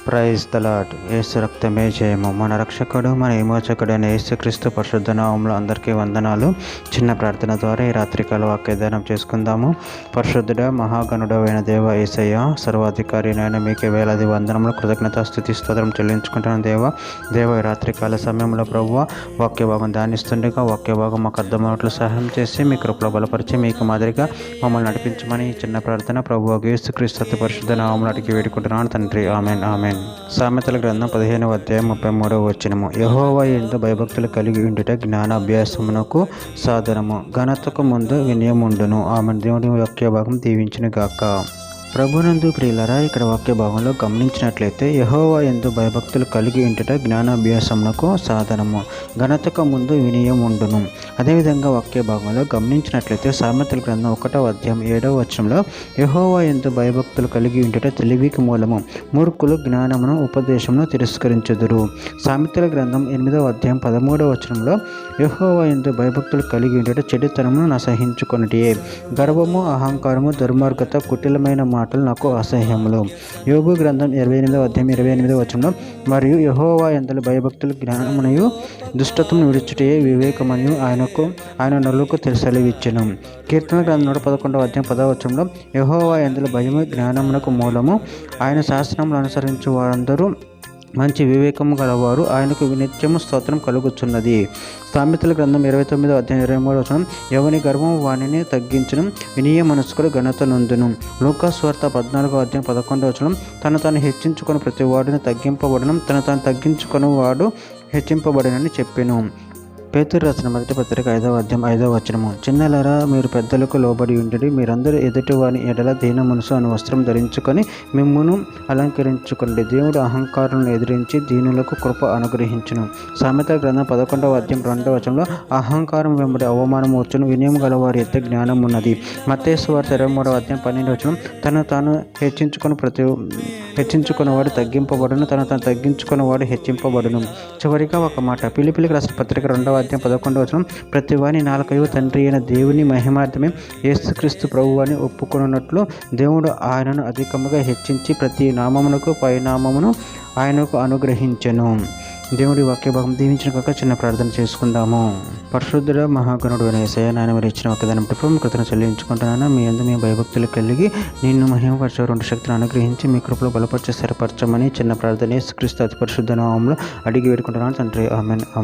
Praise the lord. యేసు రక్తమే జయము. మన రక్షకుడు మన విమోచకుడైన యేసుక్రీస్తు పరిశుద్ధ నామములో అందరికీ వందనాలు. చిన్న ప్రార్థన ద్వారా ఈ రాత్రికాల వాక్యదానం చేసుకుందాము. పరిశుద్ధుడ మహాగణుడైన దేవ యేసయ్య, సర్వాధికారి అయిన మీకే వేలాది వందనములు, కృతజ్ఞత, స్తుతి, స్తోత్రం చెల్లించుకుంటున్నాను. దేవ ఈ రాత్రికాల సమయంలో ప్రభువా వాక్య భాగం ధ్యానిస్తుండగా వాక్య భాగం మాకు అర్థమైనట్లు సహాయం చేసి మీ కృపలో బలపరిచి మీకు మాదిరిగా మమ్మల్ని నడిపించమని ఈ చిన్న ప్రార్థన ప్రభువా యేసుక్రీస్తు అతి పరిశుద్ధ నామములో అడిగి వేడుకుంటున్నాను తండ్రి. Amen amen. సామెతల గ్రంథం 15వ అధ్యాయం 33వ వచనము. యెహోవా యందు భయభక్తులు కలిగి ఉండుట జ్ఞానాభ్యాసమునకు సాధనము, ఘనతకు ముందు వినయముండును. ఆమెన్. దేవుని వాక్య భాగం దీవించును గాక. ప్రభునందు ప్రియులరా, ఇక్కడ వాక్య భాగంలో గమనించినట్లయితే యెహోవా యందు భయభక్తులు కలిగి ఉండుట జ్ఞానాభ్యాసమునకు సాధనము, ఘనతకు ముందు వినయం ఉండును. అదేవిధంగా వాక్య భాగంలో గమనించినట్లయితే సామెతల గ్రంథం 1వ అధ్యాయం 7వ వచనంలో యెహోవా యందు భయభక్తులు కలిగి ఉండుట తెలివికి మూలము, మూర్ఖులు జ్ఞానమును ఉపదేశమును తిరస్కరించుదురు. సామెతల గ్రంథం 8వ అధ్యాయం 13వ వచనంలో యెహోవా యందు భయభక్తులు కలిగి ఉండుట చెడుతనమును నసహించుకొనుటయే, గర్వము, అహంకారము, దుర్మార్గత, కుటిలమైన మాటలు నాకు అసహ్యములు. యోబు గ్రంథం 28వ అధ్యాయం 28వ వచనంలో మరియు యెహోవా యందు భయభక్తులు జ్ఞానమునయు దుష్టత్వమును విడిచుటయే వివేకమనియు ఆయన నరులకు సెలవిచ్చెను. కీర్తన గ్రంథం 111వ అధ్యాయం 10వ వచనంలో యెహోవా యందు భయము జ్ఞానమునకు మూలము, ఆయన శాసనములు అనుసరించు వారందరూ మంచి వివేకము గలవారు, ఆయనకు నిత్యము స్తోత్రం కలుగుచున్నది. సామెతల గ్రంథం 29వ అధ్యాయం 23వ వచనం ఎవని గర్వం వానిని తగ్గించును, వినయ మనస్కుడు ఘనత నొందును. లూకాసు వార్త 14వ అధ్యాయం 11వ వచనం తను తాను హెచ్చించుకొని ప్రతి వాడిని తగ్గింపబడను, తను తాను తగ్గించుకొని వాడు హెచ్చింపబడినని చెప్పెను. పేతురు రాసిన మొదటి పత్రిక 5వ అధ్యాయం 5వ వచనము. చిన్నలారా, మీరు పెద్దలకు లోబడి ఉండి మీరందరూ ఎదుటి వాని ఎడల దీన మనసు అను వస్త్రం ధరించుకొని మిమ్మును అలంకరించుకోండి. దేవుడు అహంకారులను ఎదిరించి దీనులకు కృప అనుగ్రహించును. సామెతల గ్రంథం 11వ అధ్యాయం 2వ వచనంలో అహంకారం వెంబడి అవమానం వచ్చును, వినయం గలవారి ఎత్తే జ్ఞానం ఉన్నది. మత్తయి సువార్త 23వ అధ్యాయం 12వ వచనం తను తాను హెచ్చించుకున్నవాడు తగ్గింపబడును, తను తాను తగ్గించుకున్నవాడు హెచ్చింపబడును. చివరిగా ఒక మాట, ఫిలిప్పీయులకు రాసిన పత్రిక 2వ అధ్యాయం 11వ వచనం ప్రతి వాని నాలుకయు తండ్రి అయిన దేవుని మహిమార్థమే యేసుక్రీస్తు ప్రభువుని ఒప్పుకొనున్నట్లు దేవుడు ఆయనను అధికముగా హెచ్చించి ప్రతి నామమునకు పైనామమును ఆయనకు అనుగ్రహించెను. దేవుడి వాక్య భాగం దీవించిన కాక చిన్న ప్రార్థన చేసుకుందాము. పరిశుద్ధుడ మహాగణుడు యేసయ్య, నాయన మీరు ఇచ్చిన ఒకదాని కృతజ్ఞతలు చెల్లించుకుంటున్నాను. మీ యందు మీ భయభక్తులు కలిగి నిన్ను మహిమపరిచే రెండు శక్తిని అనుగ్రహించి మీ కృపలో బలపరిచే స్థిరపరచమని చిన్న ప్రార్థన యేసుక్రీస్తు అతి పరిశుద్ధ నామములో అడిగి వేడుకుంటున్నాను తండ్రి. ఆమెన్.